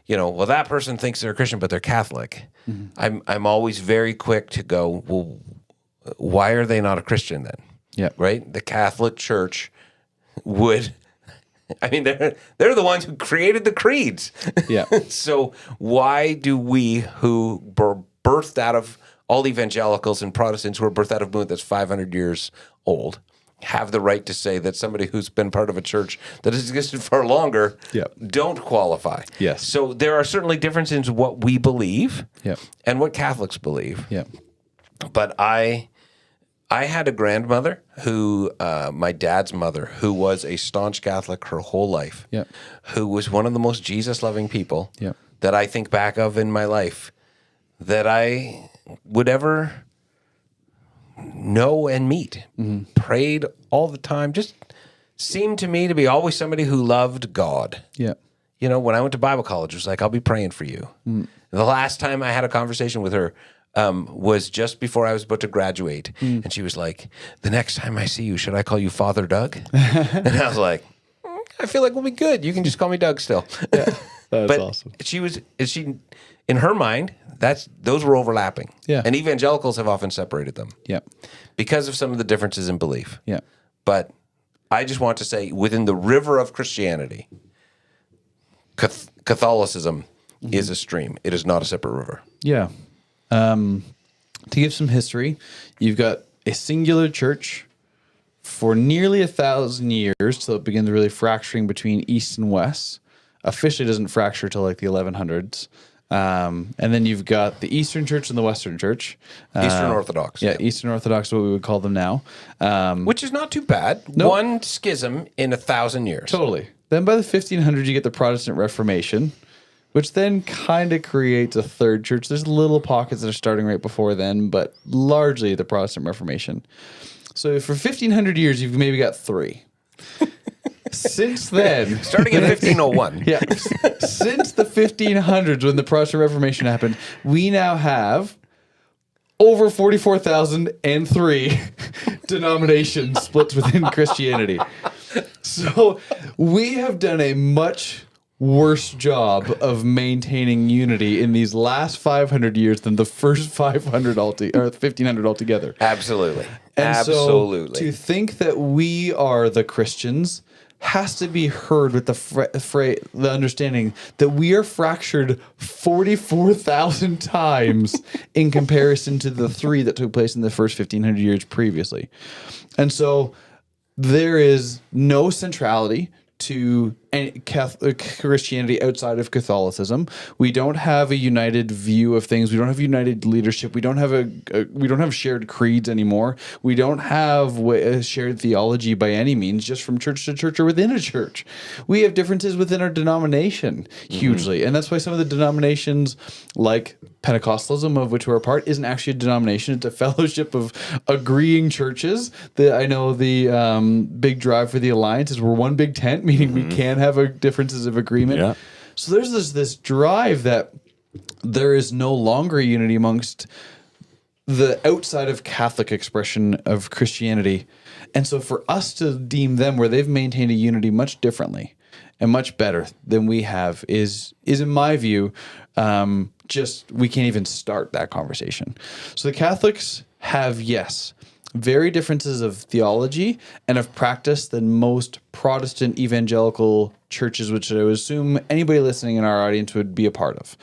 Speaker 3: well, that person thinks they're a Christian, but they're Catholic, I'm always very quick to go, well, why are they not a Christian then?
Speaker 2: Yeah.
Speaker 3: Right? The Catholic Church would, they're the ones who created the creeds.
Speaker 2: Yeah.
Speaker 3: So why do we who birthed out of all evangelicals and Protestants who are birthed out of a movement that's 500 years old have the right to say that somebody who's been part of a church that has existed far longer
Speaker 2: Yep.
Speaker 3: don't qualify.
Speaker 2: Yes.
Speaker 3: So there are certainly differences in what we believe
Speaker 2: Yep.
Speaker 3: and what Catholics believe.
Speaker 2: Yep.
Speaker 3: But I had a grandmother who, my dad's mother, who was a staunch Catholic her whole life,
Speaker 2: Yep.
Speaker 3: who was one of the most Jesus-loving people
Speaker 2: Yep.
Speaker 3: that I think back of in my life that I would ever know and meet. Prayed all the time. Just seemed to me to be always somebody who loved God.
Speaker 2: Yep.
Speaker 3: You know, when I went to Bible college, it was like, I'll be praying for you. The last time I had a conversation with her was just before I was about to graduate. And she was like, the next time I see you, should I call you Father Doug? And I was like, I feel like we'll be good. You can just call me Doug still.
Speaker 2: That's
Speaker 3: But
Speaker 2: awesome.
Speaker 3: she in her mind, those were overlapping.
Speaker 2: Yeah.
Speaker 3: And evangelicals have often separated them
Speaker 2: Yep.
Speaker 3: because of some of the differences in belief.
Speaker 2: Yep.
Speaker 3: But I just want to say, within the river of Christianity, Catholicism is a stream. It is not a separate river.
Speaker 2: Yeah. To give some history, you've got a singular church for nearly 1,000 years till it begins really fracturing between East and West. Officially doesn't fracture till like the 1100s. And then you've got the Eastern Church and the Western Church.
Speaker 3: Eastern Orthodox.
Speaker 2: Yeah, Eastern Orthodox is what we would call them now.
Speaker 3: Which is not too bad.
Speaker 2: Nope.
Speaker 3: One schism in 1,000 years.
Speaker 2: Totally. Then by the 1500s, you get the Protestant Reformation, which then kind of creates a third church. There's little pockets that are starting right before then, but largely the Protestant Reformation. So for 1,500 years, you've maybe got three. Since then,
Speaker 3: Starting in 1501.
Speaker 2: yeah, since the 1500s when the Protestant Reformation happened, we now have over 44,003 denominations split within Christianity. So we have done a much worse job of maintaining unity in these last 500 years than the first 500 or 1,500 altogether.
Speaker 3: Absolutely.
Speaker 2: And
Speaker 3: Absolutely.
Speaker 2: so to think that we are the Christians has to be heard with the understanding that we are fractured 44,000 times in comparison to the three that took place in the first 1,500 years previously. And so there is no centrality to Catholic Christianity outside of Catholicism. We don't have a united view of things. We don't have united leadership. We don't have shared creeds anymore. We don't have a shared theology by any means, just from church to church or within a church. We have differences within our denomination hugely. And that's why some of the denominations like Pentecostalism, of which we're a part, isn't actually a denomination. It's a fellowship of agreeing churches. I know the big drive for the alliance is we're one big tent, meaning we can have differences of agreement.
Speaker 1: Yeah.
Speaker 2: So there's this drive that there is no longer unity amongst the outside of Catholic expression of Christianity. And so for us to deem them where they've maintained a unity much differently and much better than we have is in my view, just we can't even start that conversation. So the Catholics have, yes, very differences of theology and of practice than most Protestant evangelical churches, which I would assume anybody listening in our audience would be a part of.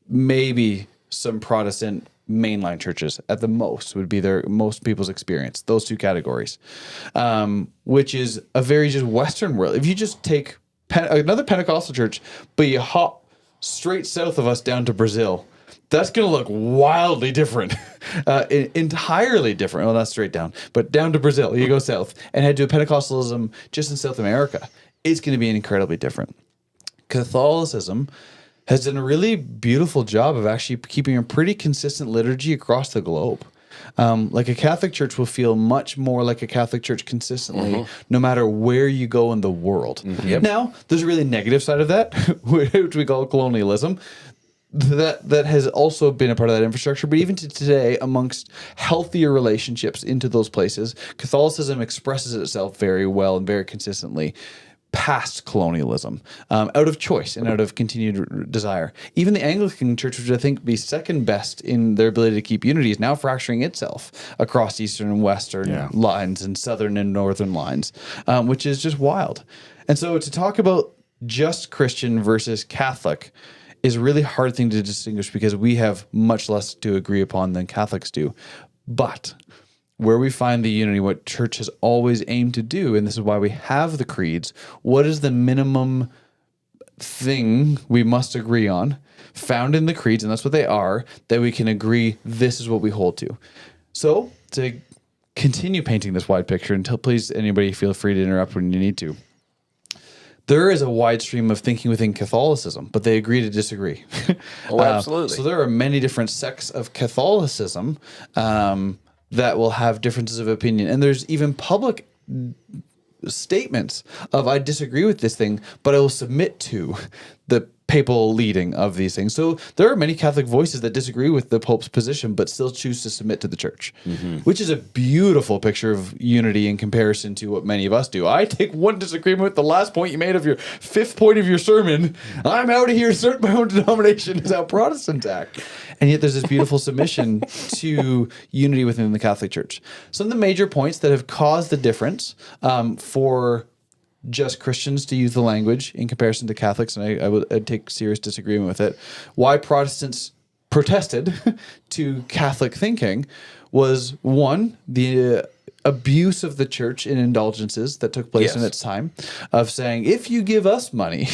Speaker 2: Maybe some Protestant mainline churches at the most would be most people's experience, those two categories, which is a very just Western world. If you just take another Pentecostal church, but you hop straight south of us down to Brazil, that's going to look wildly different, entirely different. Well, not straight down, but down to Brazil. You go south and head to a Pentecostalism just in South America. It's going to be incredibly different. Catholicism has done a really beautiful job of actually keeping a pretty consistent liturgy across the globe. Like a Catholic church will feel much more like a Catholic church consistently, no matter where you go in the world. Now, there's a really negative side of that, which we call colonialism. That has also been a part of that infrastructure. But even to today, amongst healthier relationships into those places, Catholicism expresses itself very well and very consistently past colonialism, out of choice and out of continued desire. Even the Anglican Church, which I think be second best in their ability to keep unity, is now fracturing itself across Eastern and Western lines and Southern and Northern lines, which is just wild. And so to talk about just Christian versus Catholic is a really hard thing to distinguish because we have much less to agree upon than Catholics do. But where we find the unity, what church has always aimed to do, and this is why we have the creeds, what is the minimum thing we must agree on, found in the creeds, and that's what they are, that we can agree this is what we hold to. So to continue painting this wide picture, until please anybody feel free to interrupt when you need to. There is a wide stream of thinking within Catholicism, but they agree to disagree.
Speaker 3: Oh, absolutely.
Speaker 2: So there are many different sects of Catholicism that will have differences of opinion. And there's even public statements of, I disagree with this thing, but I will submit to the papal leading of these things. So there are many Catholic voices that disagree with the Pope's position, but still choose to submit to the church, which is a beautiful picture of unity in comparison to what many of us do. I take one disagreement with the last point you made of your fifth point of your sermon. I'm out of here, start my own denomination, is how Protestants act. And yet there's this beautiful submission to unity within the Catholic Church. Some of the major points that have caused the difference for just Christians, to use the language, in comparison to Catholics, and I'd take serious disagreement with it. Why Protestants protested to Catholic thinking was, one, the abuse of the church in indulgences that took place in its time, of saying, if you give us money,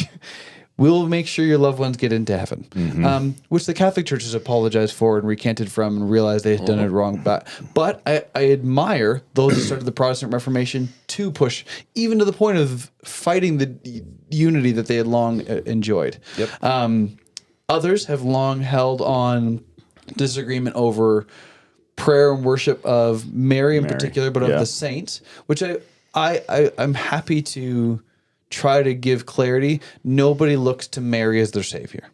Speaker 2: we'll make sure your loved ones get into heaven, which the Catholic Church has apologized for and recanted from and realized they had done it wrong. But I admire those who started the Protestant Reformation to push, even to the point of fighting the unity that they had long enjoyed. Others have long held on disagreement over prayer and worship of Mary in particular, but of the saints, which I'm happy to try to give clarity. Nobody looks to Mary as their savior.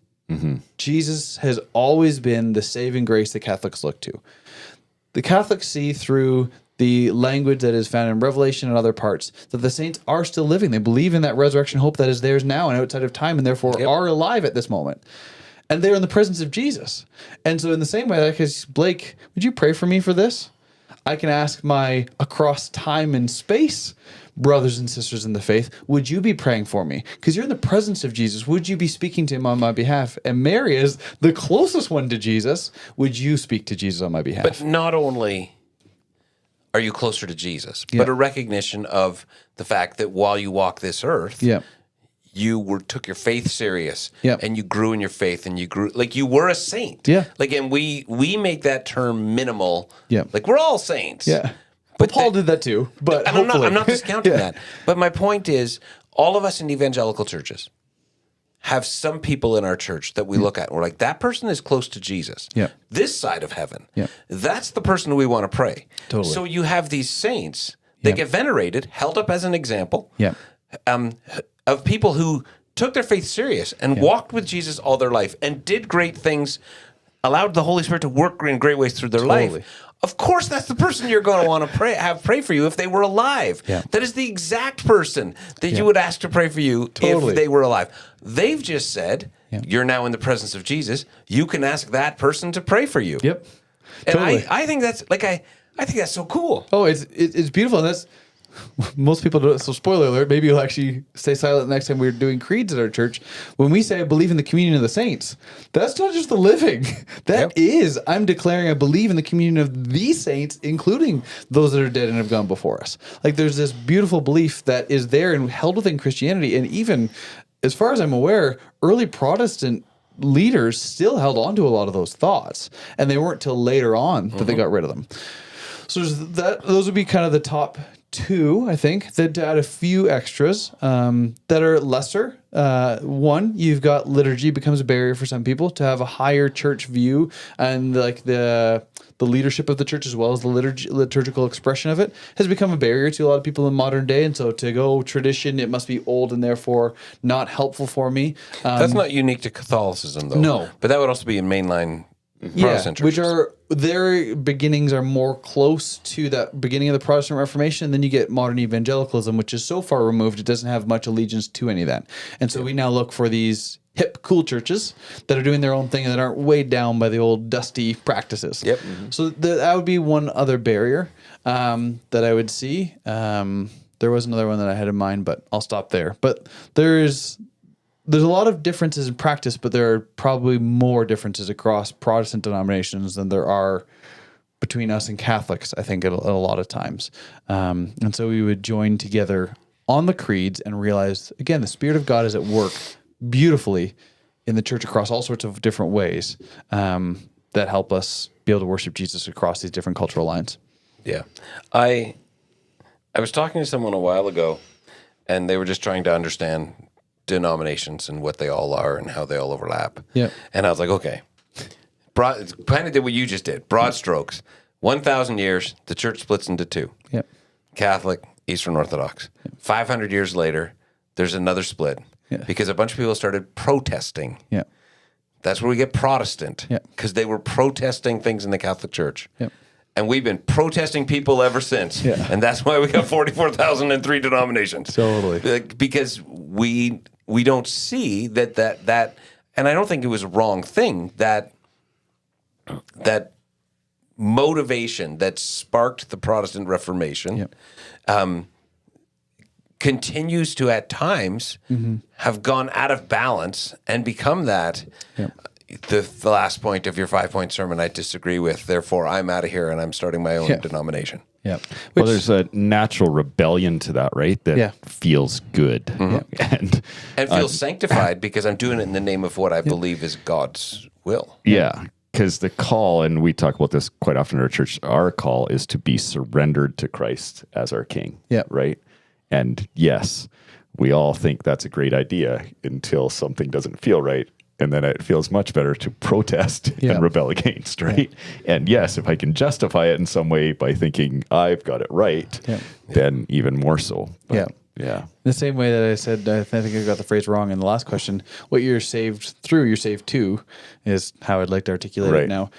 Speaker 2: Jesus has always been the saving grace that Catholics look to. The Catholics see through the language that is found in Revelation and other parts that the saints are still living. They believe in that resurrection hope that is theirs now and outside of time, and therefore are alive at this moment. And they're in the presence of Jesus. And so in the same way, like, Blake, would you pray for me for this? I can ask my across time and space brothers and sisters in the faith, would you be praying for me? Because you're in the presence of Jesus. Would you be speaking to him on my behalf? And Mary is the closest one to Jesus. Would you speak to Jesus on my behalf?
Speaker 3: But not only are you closer to Jesus, but a recognition of the fact that while you walk this earth, you took your faith serious, and you grew in your faith, and you grew like you were a saint. Like, and we make that term minimal. Like, we're all saints.
Speaker 2: But Paul did that too. But
Speaker 3: I'm not discounting that. But my point is, all of us in evangelical churches have some people in our church that we look at and we're like, that person is close to Jesus. This side of heaven. That's the person we want to pray. So you have these saints that get venerated, held up as an example of people who took their faith serious and walked with Jesus all their life and did great things, allowed the Holy Spirit to work in great ways through their life. Of course, that's the person you're going to want to pray for you if they were alive. That is the exact person that you would ask to pray for you if they were alive. They've just said, you're now in the presence of Jesus. You can ask that person to pray for you. And I think that's I think that's so cool.
Speaker 2: Oh, it's beautiful. And that's, most people don't. So spoiler alert, maybe you'll actually stay silent the next time we're doing creeds at our church. When we say I believe in the communion of the saints, that's not just the living. That is, I'm declaring I believe in the communion of the saints, including those that are dead and have gone before us. Like, there's this beautiful belief that is there and held within Christianity. And even, as far as I'm aware, early Protestant leaders still held on to a lot of those thoughts. And they weren't till later on that they got rid of them. So those would be kind of the top two, I think, that add a few extras that are lesser. One, you've got liturgy becomes a barrier for some people to have a higher church view, and like the leadership of the church as well as the liturgical expression of it has become a barrier to a lot of people in modern day. And so to go tradition, it must be old and therefore not helpful for me.
Speaker 3: That's not unique to Catholicism, though.
Speaker 2: No.
Speaker 3: But that would also be in mainline Protestant churches.
Speaker 2: Which are, their beginnings are more close to that beginning of the Protestant Reformation. And then you get modern evangelicalism, which is so far removed, it doesn't have much allegiance to any of that. And so we now look for these hip, cool churches that are doing their own thing and that aren't weighed down by the old dusty practices. So that would be one other barrier that I would see. There was another one that I had in mind, but I'll stop there. But there's there's a lot of differences in practice, but there are probably more differences across Protestant denominations than there are between us and Catholics, I think, at a lot of times. And so we would join together on the creeds and realize, again, the Spirit of God is at work beautifully in the church across all sorts of different ways that help us be able to worship Jesus across these different cultural lines.
Speaker 3: Yeah. I was talking to someone a while ago, and they were just trying to understand denominations and what they all are and how they all overlap.
Speaker 2: Yeah.
Speaker 3: And I was like, okay, kind of did what you just did, broad strokes. 1,000 years, the church splits into two.
Speaker 2: Yeah.
Speaker 3: Catholic, Eastern Orthodox. 500 years later, there's another split because a bunch of people started protesting.
Speaker 2: Yeah.
Speaker 3: That's where we get Protestant, because they were protesting things in the Catholic Church.
Speaker 2: Yeah.
Speaker 3: And we've been protesting people ever since.
Speaker 2: Yeah.
Speaker 3: And that's why we got 44,003 denominations.
Speaker 2: Totally.
Speaker 3: Because we don't see that, and I don't think it was a wrong thing, that motivation that sparked the Protestant Reformation continues to, at times, have gone out of balance and become that. The last point of your 5-point sermon I disagree with. Therefore, I'm out of here and I'm starting my own denomination.
Speaker 2: Yeah.
Speaker 1: Well, there's a natural rebellion to that, right? That feels good and
Speaker 3: feels sanctified because I'm doing it in the name of what I believe is God's will.
Speaker 1: Yeah. Because the call, and we talk about this quite often in our church, our call is to be surrendered to Christ as our King.
Speaker 2: Yeah.
Speaker 1: Right. And yes, we all think that's a great idea until something doesn't feel right. And then it feels much better to protest and rebel against, right? And yes, if I can justify it in some way by thinking I've got it right, then even more so. But, yeah.
Speaker 2: The same way that I said, I think I got the phrase wrong in the last question. What you're saved through, you're saved to, is how I'd like to articulate it now.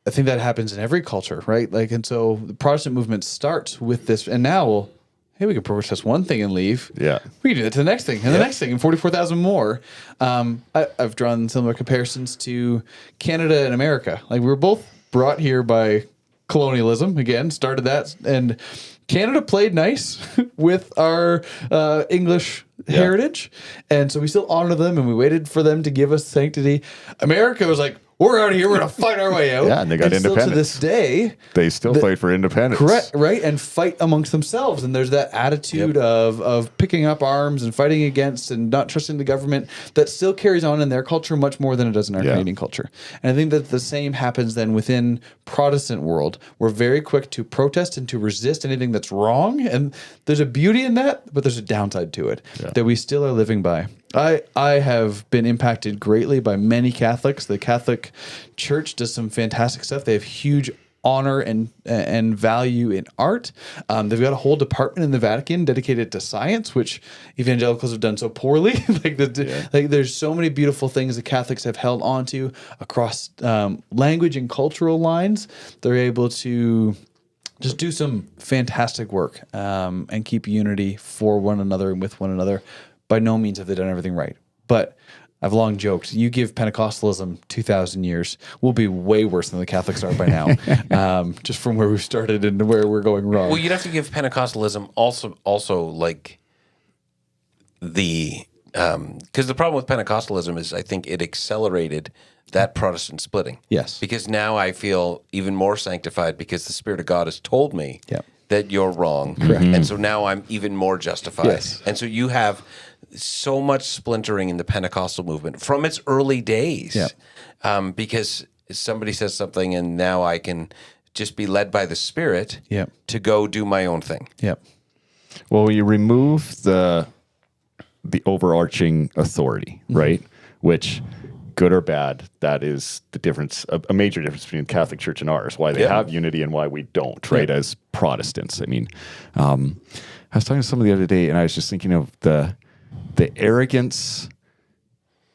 Speaker 2: I think that happens in every culture, right? Like, and so the Protestant movement starts with this, and now, well, hey, we can protest one thing and leave.
Speaker 1: Yeah.
Speaker 2: We can do that to the next thing and the next thing and 44,000 more. I've drawn similar comparisons to Canada and America. Like, we were both brought here by colonialism, again, started that. And Canada played nice with our English heritage. And so we still honor them and we waited for them to give us sanctity. America was like, we're out of here. We're going to fight our way out.
Speaker 1: Yeah, and they got independence.
Speaker 2: Still to this day,
Speaker 1: they still fight for independence.
Speaker 2: Correct, right? And fight amongst themselves. And there's that attitude of picking up arms and fighting against and not trusting the government that still carries on in their culture much more than it does in our Canadian culture. And I think that the same happens then within Protestant world. We're very quick to protest and to resist anything that's wrong. And there's a beauty in that, but there's a downside to it that we still are living by. I have been impacted greatly by many Catholics. The Catholic Church does some fantastic stuff. They have huge honor and value in art. They've got a whole department in the Vatican dedicated to science, which evangelicals have done so poorly. like there's so many beautiful things that Catholics have held onto across language and cultural lines. They're able to just do some fantastic work and keep unity for one another and with one another. By no means have they done everything right. But I've long joked, you give Pentecostalism 2,000 years, we'll be way worse than the Catholics are by now, just from where we've started and where we're going wrong.
Speaker 3: Well, you'd have to give Pentecostalism also like the... Because the problem with Pentecostalism is I think it accelerated that Protestant splitting.
Speaker 2: Yes.
Speaker 3: Because now I feel even more sanctified because the Spirit of God has told me that you're wrong.
Speaker 2: Correct.
Speaker 3: And so now I'm even more justified.
Speaker 2: Yes.
Speaker 3: And so you have so much splintering in the Pentecostal movement from its early days. Because somebody says something and now I can just be led by the Spirit to go do my own thing.
Speaker 1: Well, you remove the overarching authority, right? Which, good or bad, that is the difference, a major difference between the Catholic Church and ours, why they have unity and why we don't, right? As Protestants. I mean, I was talking to somebody the other day and I was just thinking of the arrogance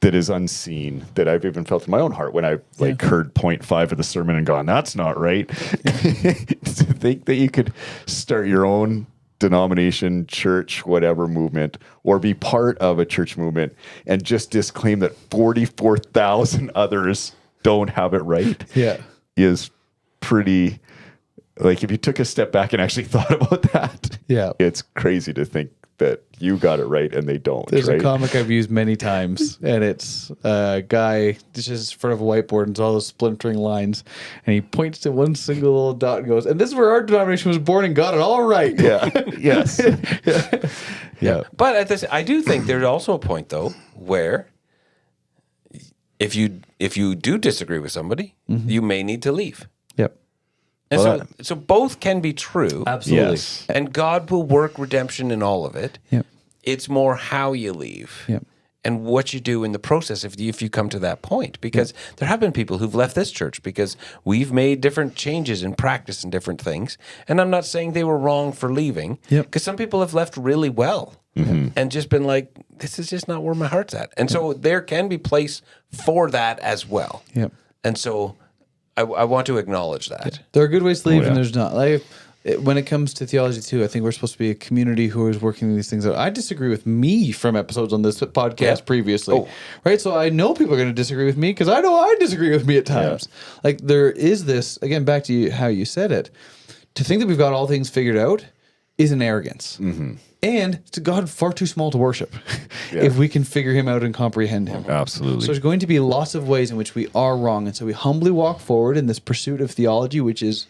Speaker 1: that is unseen that I've even felt in my own heart when I heard point 5 of the sermon and gone, that's not right. To think that you could start your own denomination, church, whatever movement, or be part of a church movement and just disclaim that 44,000 others don't have it right is pretty, like, if you took a step back and actually thought about that, it's crazy to think that you got it right and they don't.
Speaker 2: There's
Speaker 1: right?
Speaker 2: a comic I've used many times, and it's a guy just in front of a whiteboard and it's all those splintering lines, and he points to one single little dot and goes, "And this is where our denomination was born and got it all right."
Speaker 1: Yeah. Yes.
Speaker 2: Yeah.
Speaker 3: But at this, I do think there's also a point though where if you do disagree with somebody, you may need to leave.
Speaker 2: Yep.
Speaker 3: And so both can be true.
Speaker 2: Absolutely.
Speaker 1: Yes.
Speaker 3: And God will work redemption in all of it.
Speaker 2: Yep.
Speaker 3: It's more how you leave.
Speaker 2: Yep.
Speaker 3: And what you do in the process if you come to that point. Because there have been people who've left this church because we've made different changes in practice and different things. And I'm not saying they were wrong for leaving.
Speaker 2: Yep.
Speaker 3: Because some people have left really well and just been like, this is just not where my heart's at. And so there can be place for that as well.
Speaker 2: Yep.
Speaker 3: And so I want to acknowledge that.
Speaker 2: There are good ways to leave,
Speaker 1: yeah.
Speaker 2: and there's not. When it comes to theology too, I think we're supposed to be a community who is working these things out. I disagree with me from episodes on this podcast previously, right? So I know people are going to disagree with me because I know I disagree with me at times. Like there is this, again, back to how you said it, to think that we've got all things figured out is an arrogance. And it's a God far too small to worship if we can figure him out and comprehend him.
Speaker 1: Absolutely.
Speaker 2: So there's going to be lots of ways in which we are wrong. And so we humbly walk forward in this pursuit of theology, which is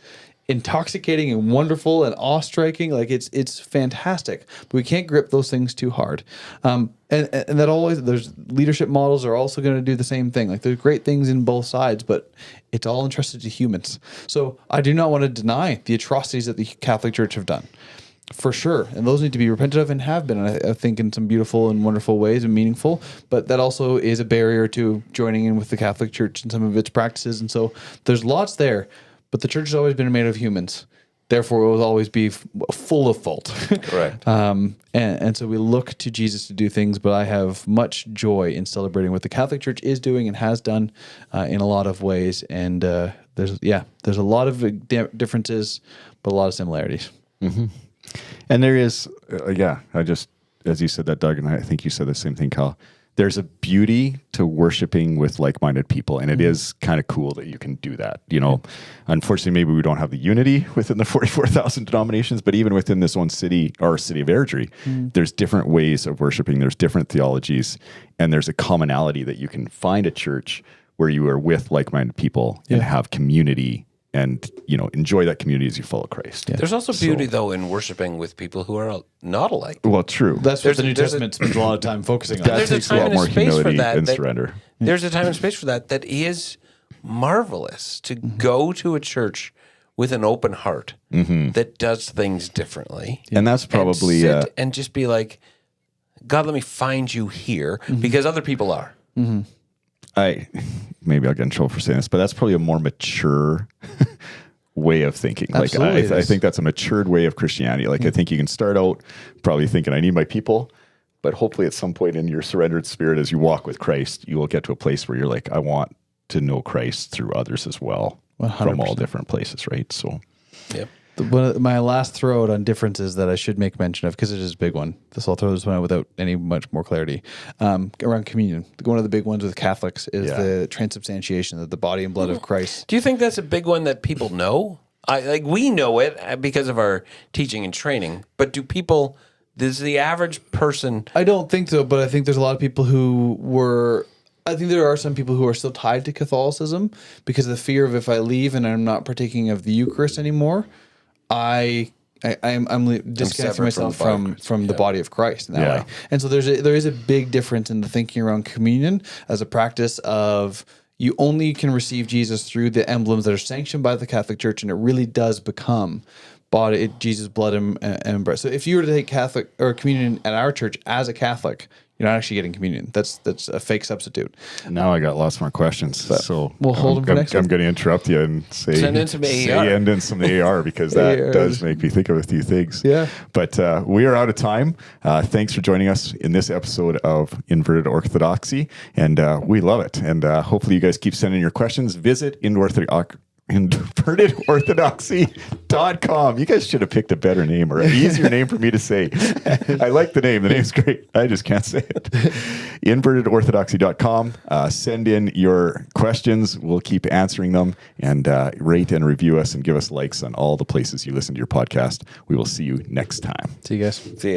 Speaker 2: intoxicating and wonderful and awe-striking. Like it's fantastic, but we can't grip those things too hard. And that always, there's leadership models are also going to do the same thing. Like there's great things in both sides, but it's all entrusted to humans. So I do not want to deny the atrocities that the Catholic Church have done. For sure. And those need to be repented of and have been, I think, in some beautiful and wonderful ways and meaningful. But that also is a barrier to joining in with the Catholic Church and some of its practices. And so there's lots there. But the church has always been made of humans. Therefore, it will always be full of fault.
Speaker 1: Correct.
Speaker 2: And so we look to Jesus to do things, but I have much joy in celebrating what the Catholic Church is doing and has done in a lot of ways. And there's a lot of differences, but a lot of similarities.
Speaker 1: And there is, I just, as you said that, Doug, and I think you said the same thing, Kyle, there's a beauty to worshiping with like-minded people. And it is kind of cool that you can do that. You know, unfortunately, maybe we don't have the unity within the 44,000 denominations, but even within this one city, our city of Airdrie, there's different ways of worshiping. There's different theologies, and there's a commonality that you can find a church where you are with like-minded people and have community and, you know, enjoy that community as you follow Christ.
Speaker 3: There's also beauty, though, in worshiping with people who are not alike.
Speaker 1: Well, true.
Speaker 2: That's what the New Testament spends a lot of time focusing on.
Speaker 1: That
Speaker 3: There's a
Speaker 1: takes a
Speaker 3: time
Speaker 1: lot
Speaker 3: and a
Speaker 1: more
Speaker 3: space for
Speaker 1: humility
Speaker 3: that.
Speaker 1: and surrender.
Speaker 3: There's a time and space for that is marvelous to go to a church with an open heart that does things differently.
Speaker 1: And that's probably...
Speaker 3: And sit and just be like, God, let me find you here because other people are.
Speaker 1: Maybe I'll get in trouble for saying this, but that's probably a more mature way of thinking.
Speaker 2: Absolutely
Speaker 1: Like I think that's a matured way of Christianity. Like I think you can start out probably thinking, I need my people, but hopefully at some point in your surrendered spirit, as you walk with Christ, you will get to a place where you're like, I want to know Christ through others as well,
Speaker 2: 100%.
Speaker 1: from all different places, right? So,
Speaker 3: Yep.
Speaker 2: My last throw out on differences that I should make mention of, because it is a big one. I'll throw this one out without any much more clarity. Around communion, one of the big ones with Catholics is the transubstantiation of the body and blood of Christ.
Speaker 3: Do you think that's a big one that people know? We know it because of our teaching and training, but does the average person...
Speaker 2: I don't think so, but I think there's a lot of people who were... I think there are some people who are still tied to Catholicism because of the fear of if I leave and I'm not partaking of the Eucharist anymore, I'm disconnecting myself from the body of Christ in that way. And so there is a big difference in the thinking around communion as a practice of you only can receive Jesus through the emblems that are sanctioned by the Catholic Church, and it really does become Jesus' blood and bread. So if you were to take Catholic or communion at our church as a Catholic, you're not actually getting communion. That's a fake substitute.
Speaker 1: now I got lots more questions. So
Speaker 2: we'll hold them for next
Speaker 1: I'm
Speaker 2: week.
Speaker 1: going to interrupt you and say
Speaker 3: Send in some AER.
Speaker 1: Send in some AER because that
Speaker 2: AER.
Speaker 1: does make me think of a few things.
Speaker 2: Yeah.
Speaker 1: But we are out of time. Thanks for joining us in this episode of Inverted Orthodoxy. And we love it. And hopefully you guys keep sending your questions. Visit InvertedOrthodoxy.com. You guys should have picked a better name or an easier name for me to say. I like the name. The name's great. I just can't say it. InvertedOrthodoxy.com. Send in your questions. We'll keep answering them, and rate and review us and give us likes on all the places you listen to your podcast. We will see you next time.
Speaker 2: See you guys.
Speaker 3: See ya.